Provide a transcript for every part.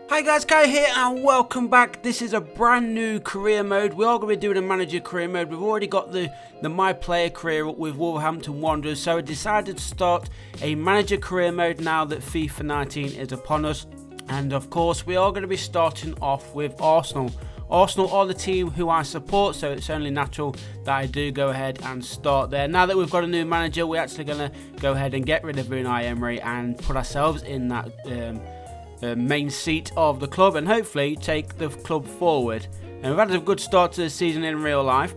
Hi guys, Kai here and welcome back. This is a brand new career mode. We are going to be doing a manager career mode. We've already got the My Player career up with Wolverhampton Wanderers, so I decided to start a manager career mode now that FIFA 19 is upon us. And of course, we are going to be starting off with Arsenal. Arsenal are the team who I support, so it's only natural that I do go ahead and start there. Now that we've got a new manager, we're actually going to go ahead and get rid of Unai Emery and put ourselves in that main seat of the club and hopefully take the club forward. And we've had a good start to the season in real life,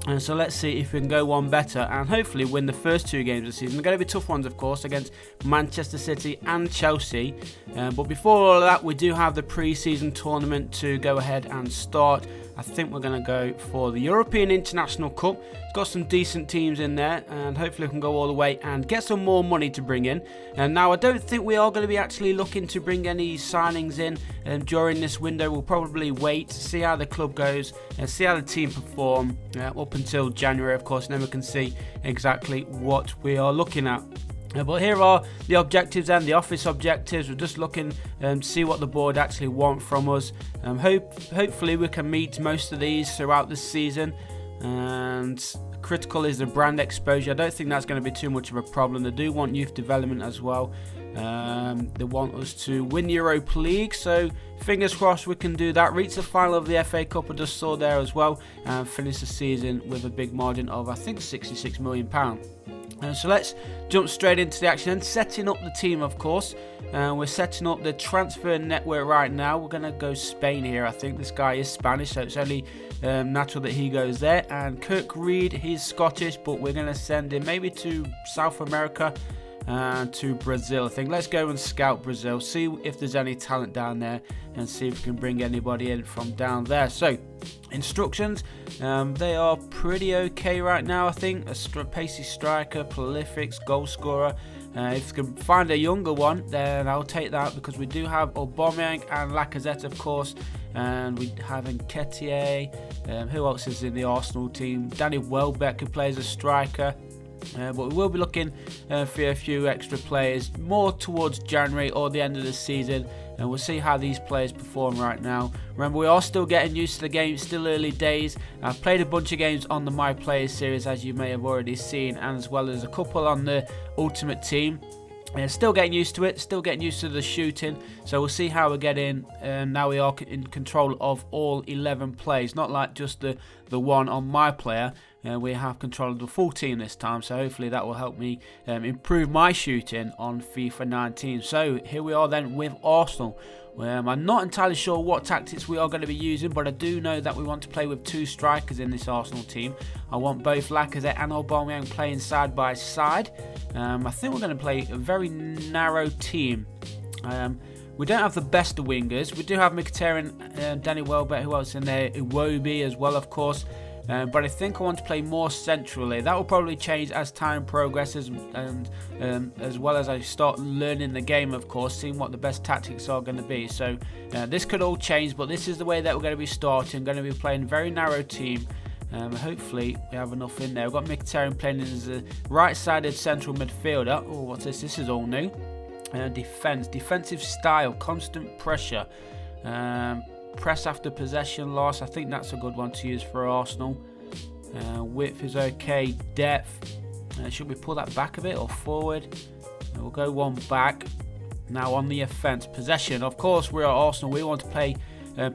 and so let's see if we can go one better and hopefully win the first two games of the season. They're going to be tough ones, of course, against Manchester City and Chelsea. But before all of that, we do have the pre-season tournament to go ahead and start. I think we're going to go for the European International Cup. It's got some decent teams in there, and hopefully we can go all the way and get some more money to bring in. And now I don't think we are going to be actually looking to bring any signings in during this window. We'll probably wait, see how the club goes, and see how the team perform up until January, of course, and then we can see exactly what we are looking at. But here are the objectives and the office objectives. We're just looking to see what the board actually want from us. Hopefully we can meet most of these throughout the season. And critical is the brand exposure. I don't think that's going to be too much of a problem. They do want youth development as well. They want us to win the Europa League, so fingers crossed we can do that. Reach the final of the FA Cup, I just saw there as well, and finish the season with a big margin of, I think, £66 million. So let's jump straight into the action and setting up the team, of course. We're setting up the transfer network right now. We're going to go Spain here. I think this guy is Spanish, so it's only natural that he goes there. And Kirk Reed, he's Scottish, but we're going to send him maybe to South America and to Brazil. I think let's go and scout Brazil, see if there's any talent down there and see if we can bring anybody in from down there. So instructions, they are pretty okay right now. I think a pacey striker, prolific goal scorer. If we can find a younger one, then I'll take that, because we do have Aubameyang and Lacazette, of course, and we have Nketiah. Who else is in the Arsenal team? Danny Welbeck, who plays a striker. But we will be looking for a few extra players more towards January or the end of the season, and we'll see how these players perform right now. Remember, we are still getting used to the game, still early days. I've played a bunch of games on the My Players series, as you may have already seen, and as well as a couple on the Ultimate Team. Still getting used to it, still getting used to the shooting, so we'll see how we get in. Now we are in control of all 11 plays, not like just the one on My Player. We have control of the full team this time, so hopefully that will help me improve my shooting on FIFA 19. So here we are then with Arsenal. I'm not entirely sure what tactics we are going to be using, but I do know that we want to play with two strikers in this Arsenal team. I want both Lacazette and Aubameyang playing side by side. I think we're going to play a very narrow team. We don't have the best of wingers. We do have Mkhitaryan and Danny Welbeck, who else in there? Iwobi as well, of course. But I think I want to play more centrally. That will probably change as time progresses, and as well as I start learning the game, of course, seeing what the best tactics are going to be. So this could all change, but this is the way that we're going to be starting. Going to be playing a very narrow team. Hopefully we have enough in there. We've got Mkhitaryan playing as a right-sided central midfielder. Oh, what's this? This is all new. Defensive style, constant pressure. Press after possession loss. I think that's a good one to use for Arsenal. Width is okay. Depth. Should we pull that back a bit or forward? We'll go one back. Now on the offence. Possession. Of course, we're at Arsenal. We want to play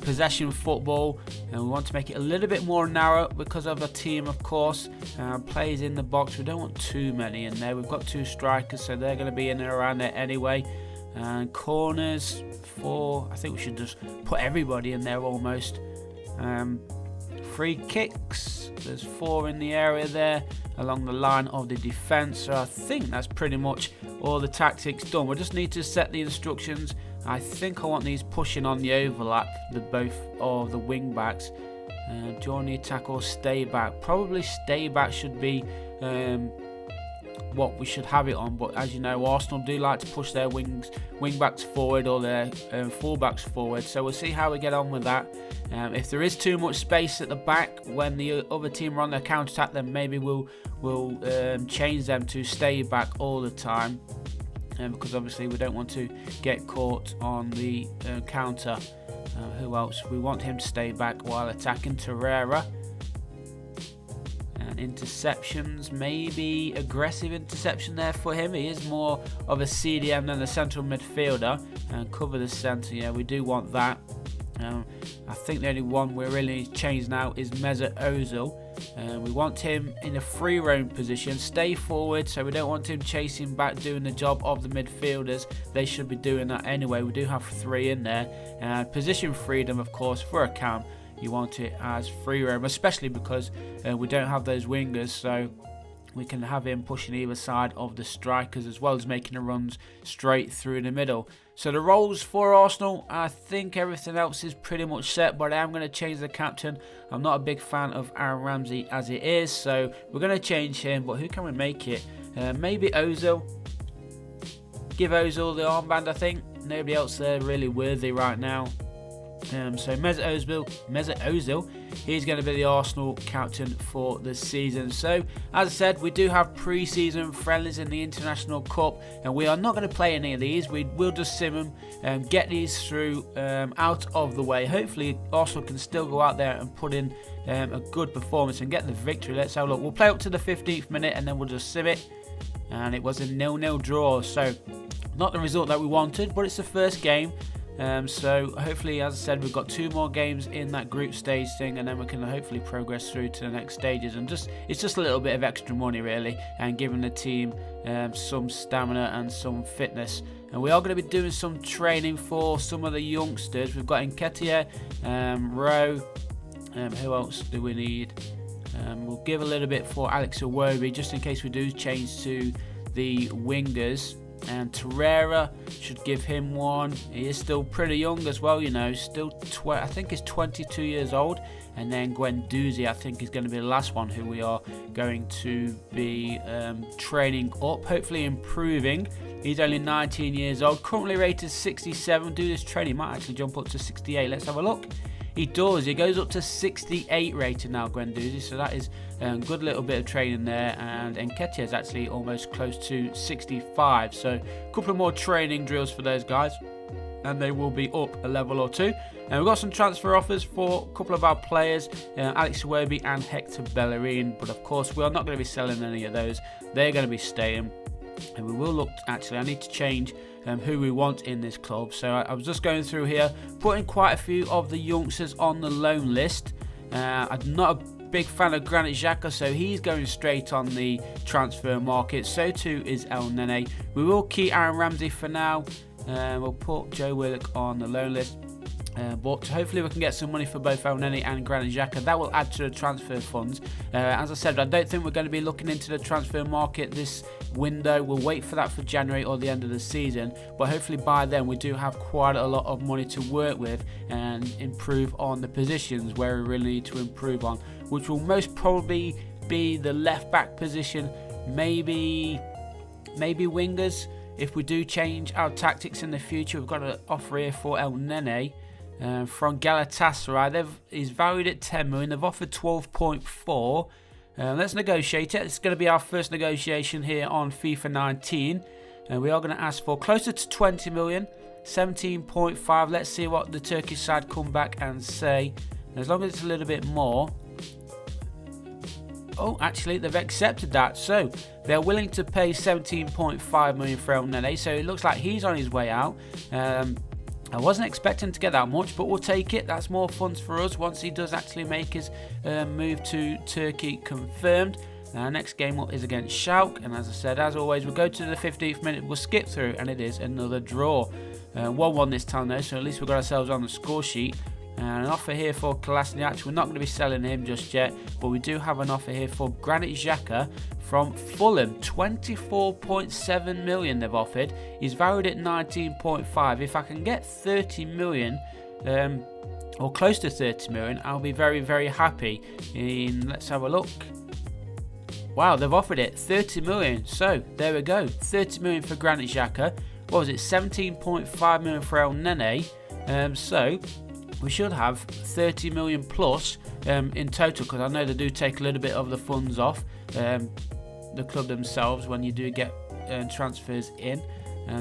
possession football, and we want to make it a little bit more narrow because of the team, of course. Players in the box. We don't want too many in there. We've got two strikers, so they're going to be in and around there anyway. And corners, 4. I think we should just put everybody in there almost. Free kicks, there's 4 in the area there along the line of the defence. So I think that's pretty much all the tactics done. We just need to set the instructions. I think I want these pushing on the overlap, the both of the wing backs. Join the attack or stay back. Probably stay back should be what we should have it on, but as you know, Arsenal do like to push their wing backs forward or their full backs forward, so we'll see how we get on with that. If there is too much space at the back when the other team are on their counter attack, then maybe we'll change them to stay back all the time. because obviously we don't want to get caught on the counter. Who else? We want him to stay back while attacking. Torreira. And interceptions, maybe aggressive interception there for him. He is more of a CDM than a central midfielder. And cover the centre, yeah, we do want that. I think the only one we really need to change now is Mesut Ozil. We want him in a free roam position, stay forward, so we don't want him chasing back, doing the job of the midfielders. They should be doing that anyway. We do have 3 in there. Position freedom, of course, for a cam, you want it as free roam, especially because we don't have those wingers, so we can have him pushing either side of the strikers as well as making the runs straight through the middle. So the roles for Arsenal, I think everything else is pretty much set, but I am going to change the captain. I'm not a big fan of Aaron Ramsey as it is, so we're going to change him, but who can we make it? Maybe Ozil. Give Ozil the armband, I think. Nobody else there really worthy right now. So Mesut Ozil, he's going to be the Arsenal captain for the season. So as I said, we do have pre-season friendlies in the International Cup, and we are not going to play any of these. We will just sim them and get these through out of the way. Hopefully Arsenal can still go out there and put in a good performance and get the victory. Let's have a look. We'll play up to the 15th minute and then we'll just sim it, and it was a 0-0 draw, so not the result that we wanted, but it's the first game. So hopefully, as I said, we've got 2 more games in that group stage thing, and then we can hopefully progress through to the next stages. And it's just a little bit of extra money really, and giving the team some stamina and some fitness. And we are going to be doing some training for some of the youngsters. We've got Nketiah, Rowe. Who else do we need? We'll give a little bit for Alex Iwobi just in case we do change to the wingers. And Torreira, should give him one. He is still pretty young as well, you know, still I think he's 22 years old. And then Guendouzi, I think, is going to be the last one who we are going to be training up, hopefully improving. He's only 19 years old, currently rated 67. Do this training, might actually jump up to 68. Let's have a look. He does. He goes up to 68 rated now, Guendouzi. So that is a good little bit of training there. And Nketiah is actually almost close to 65. So a couple of more training drills for those guys, and they will be up a level or 2. And we've got some transfer offers for a couple of our players, Alex Iwobi and Hector Bellerin. But of course, we are not going to be selling any of those. They're going to be staying. And we will look, actually, I need to change who we want in this club. So I was just going through here, putting quite a few of the youngsters on the loan list. I'm not a big fan of Granit Xhaka, so he's going straight on the transfer market. So too is El Nene. We will keep Aaron Ramsey for now. We'll put Joe Willock on the loan list. But hopefully we can get some money for both El Nene and Granit Xhaka. That will add to the transfer funds. As I said, I don't think we're going to be looking into the transfer market this window. We'll wait for that for January or the end of the season. But hopefully by then we do have quite a lot of money to work with and improve on the positions where we really need to improve on, which will most probably be the left back position, maybe wingers. If we do change our tactics in the future, we've got an offer here for El Nene. From Galatasaray, he's valued at 10 million. They've offered 12.4. Let's negotiate it. It's going to be our first negotiation here on FIFA 19. We are going to ask for closer to 20 million, 17.5. Let's see what the Turkish side come back and say. As long as it's a little bit more. Oh, actually, they've accepted that. So they're willing to pay 17.5 million for El Nene. So it looks like he's on his way out. I wasn't expecting to get that much, but we'll take it. That's more funds for us once he does actually make his move to Turkey confirmed. Our next game up is against Schalke, and as I said, as always, we'll go to the 15th minute, we'll skip through, and it is another draw. 1-1 this time though, so at least we've got ourselves on the score sheet. And an offer here for Kolasinac. We're not going to be selling him just yet, but we do have an offer here for Granit Xhaka from Fulham. 24.7 million they've offered. He's valued at 19.5. If I can get 30 million, or close to 30 million, I'll be very, very happy. Let's have a look. Wow, they've offered it 30 million. So there we go. 30 million for Granit Xhaka. What was it? 17.5 million for El Nene. So we should have 30 million plus in total, because I know they do take a little bit of the funds off the club themselves when you do get transfers in.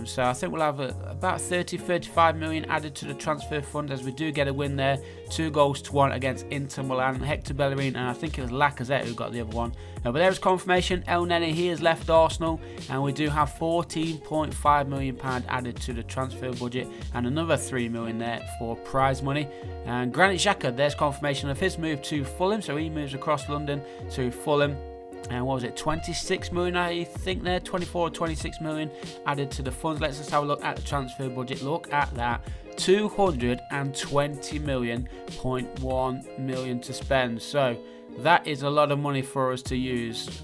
So I think we'll have about 30-35 million added to the transfer fund as we do get a win there. 2-1 against Inter Milan. Hector Bellerin, and I think it was Lacazette who got the other one. But there's confirmation. El Neni, he has left Arsenal, and we do have £14.5 million added to the transfer budget, and another 3 million there for prize money. And Granit Xhaka, there's confirmation of his move to Fulham, so he moves across London to Fulham. And what was it, 26 million I think there, 24 or 26 million added to the funds. Let's just have a look at the transfer budget. Look at that, 220 million.1 million to spend. So that is a lot of money for us to use.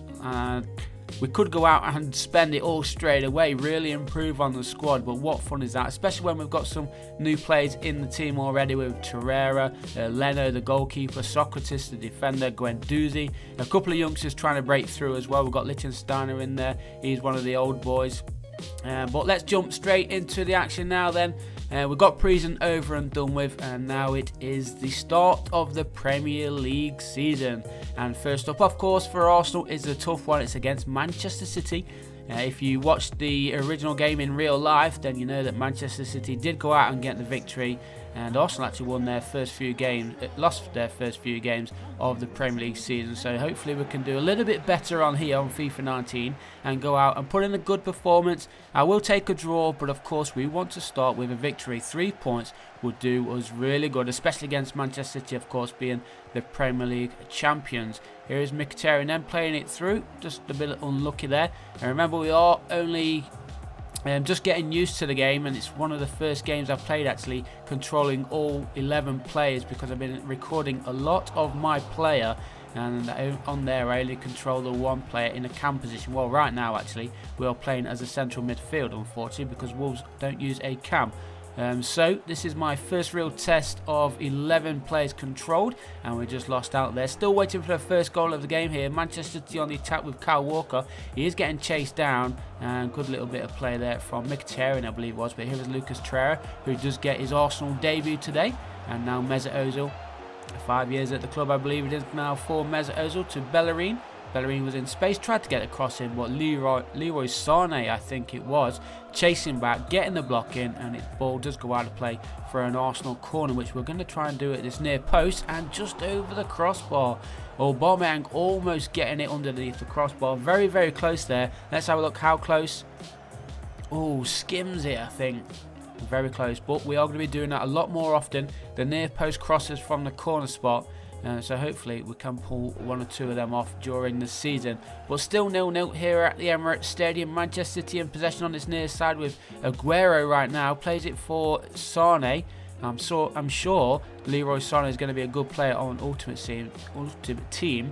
We could go out and spend it all straight away, really improve on the squad, but what fun is that, especially when we've got some new players in the team already with Torreira, Leno the goalkeeper, Socrates the defender, Guendouzi, a couple of youngsters trying to break through as well. We've got Lichtsteiner in there, he's one of the old boys. But let's jump straight into the action now then. We've got pre-season over and done with, and now it is the start of the Premier League season. And first up, of course, for Arsenal is a tough one. It's against Manchester City. If you watched the original game in real life, then you know that Manchester City did go out and get the victory, and Arsenal actually won their first few games, lost their first few games of the Premier League season. So hopefully we can do a little bit better on here on FIFA 19 and go out and put in a good performance. I will take a draw, but of course we want to start with a victory. 3 points would do us really good, especially against Manchester City, of course, being the Premier League champions. Here is Mkhitaryan then playing it through, just a bit unlucky there. And remember, we are only just getting used to the game, and it's one of the first games I've played actually controlling all 11 players, because I've been recording a lot of my player, and on there I only control the one player in a cam position. Well, right now actually we are playing as a central midfield, unfortunately, because Wolves don't use a cam. So this is my first real test of 11 players controlled, and we just lost out there. Still waiting for the first goal of the game here. Manchester City on the attack with Kyle Walker. He is getting chased down, and good little bit of play there from Mkhitaryan, I believe it was. But here is Lucas Torreira, who does get his Arsenal debut today. And now Mesut Ozil, 5 years at the club, I believe it is now, for Mesut Ozil to Bellerin. Bellerin was in space, tried to get across him, but Leroy Sané, I think it was, chasing back, getting the block in, and its ball does go out of play for an Arsenal corner, which we're going to try and do at this near post, and just over the crossbar. Aubameyang almost getting it underneath the crossbar, very, very close there. Let's have a look how close. Oh, skims it, I think. Very close, but we are going to be doing that a lot more often, the near post crosses from the corner spot. So hopefully we can pull one or two of them off during the season. But still 0-0 here at the Emirates Stadium. Manchester City in possession on this near side with Aguero right now. Plays it for Sane. I'm sure Leroy Sané is going to be a good player on Ultimate Team.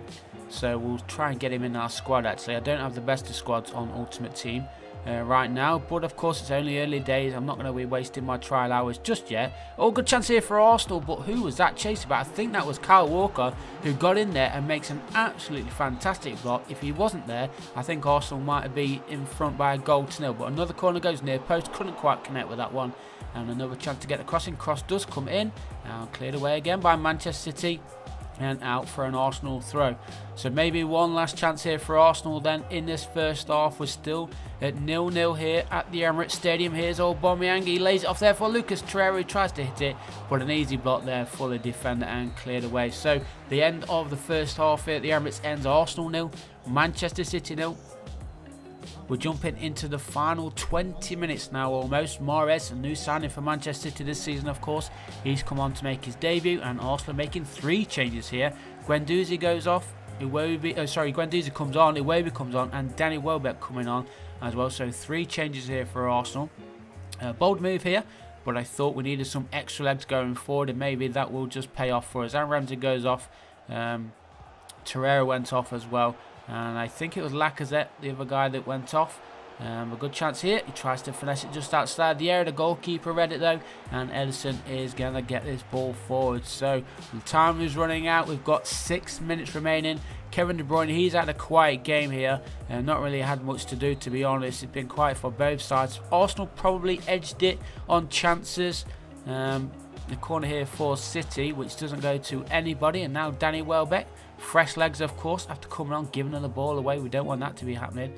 So we'll try and get him in our squad actually. I don't have the best of squads on Ultimate Team right now, but of course it's only early days. I'm not going to be wasting my trial hours just yet. Oh, good chance here for Arsenal, but who was that chasing back? I think that was Kyle Walker, who got in there and makes an absolutely fantastic block. If he wasn't there, I think Arsenal might be in front by a goal to nil. But another corner goes near post, couldn't quite connect with that one, and another chance to get the crossing. Cross does come in, now cleared away again by Manchester City, and out for an Arsenal throw. So maybe one last chance here for Arsenal then in this first half. We're still at 0-0 here at the Emirates Stadium. Here's Aubameyang, he lays it off there for Lucas Torreira, who tries to hit it, but an easy block there for the defender and cleared away. So the end of the first half here at the Emirates ends Arsenal 0, Manchester City 0. We're jumping into the final 20 minutes now almost. Mahrez, a new signing for Manchester City this season, of course. He's come on to make his debut, and Arsenal making 3 changes here. Guendouzi goes off. Guendouzi comes on, Iwobi comes on, and Danny Welbeck coming on as well. So 3 changes here for Arsenal. Bold move here, but I thought we needed some extra legs going forward, and maybe that will just pay off for us. And Ramsey goes off. Torreira went off as well. And I think it was Lacazette, the other guy, that went off. A good chance here. He tries to finesse it just outside the area. The goalkeeper read it though, and Edison is going to get this ball forward. So the time is running out. We've got 6 minutes remaining. Kevin De Bruyne, he's had a quiet game here, and not really had much to do, to be honest. It's been quiet for both sides. Arsenal probably edged it on chances. The corner here for City, which doesn't go to anybody, and now Danny Welbeck. Fresh legs, of course, after coming on, giving her the ball away. We don't want that to be happening.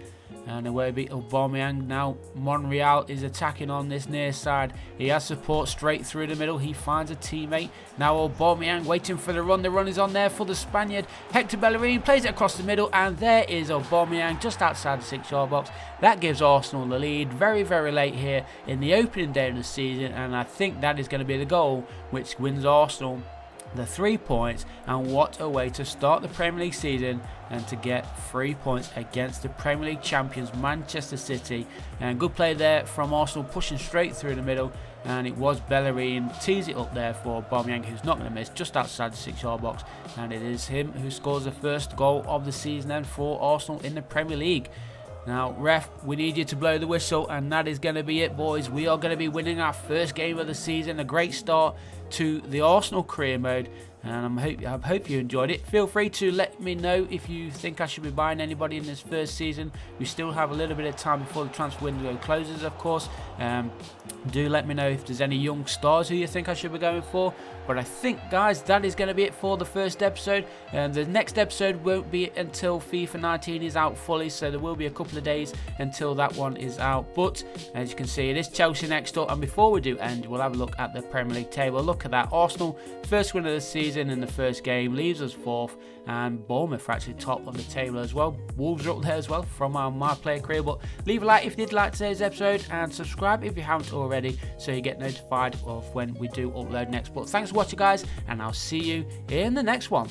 And away beat Aubameyang. Now Monreal is attacking on this near side. He has support straight through the middle. He finds a teammate. Now Aubameyang waiting for the run. The run is on there for the Spaniard. Hector Bellerin plays it across the middle, and there is Aubameyang just outside the 6-yard box. That gives Arsenal the lead very, very late here in the opening day of the season, and I think that is going to be the goal which wins Arsenal the 3 points. And what a way to start the Premier League season and to get 3 points against the Premier League champions Manchester City. And good play there from Arsenal, pushing straight through the middle, and it was Bellerin tees it up there for Aubameyang, who's not going to miss, just outside the 6-yard box, and it is him who scores the first goal of the season then for Arsenal in the Premier League. Now, ref, we need you to blow the whistle, and that is going to be it, boys. We are going to be winning our first game of the season. A great start to the Arsenal career mode, and I hope you enjoyed it. Feel free to let me know if you think I should be buying anybody in this first season. We still have a little bit of time before the transfer window closes, of course. Do let me know if there's any young stars who you think I should be going for. But I think, guys, that is going to be it for the first episode. The next episode won't be until FIFA 19 is out fully, so there will be a couple of days until that one is out. But as you can see, it is Chelsea next up, and before we do end, we'll have a look at the Premier League table. Look at that. Arsenal, first win of the season in the first game, leaves us 4th, and Bournemouth are actually top of the table as well. Wolves are up there as well from our My Player career. But leave a like if you did like today's episode, and subscribe if you haven't already, so you get notified of when we do upload next. But thanks for watching, guys, and I'll see you in the next one.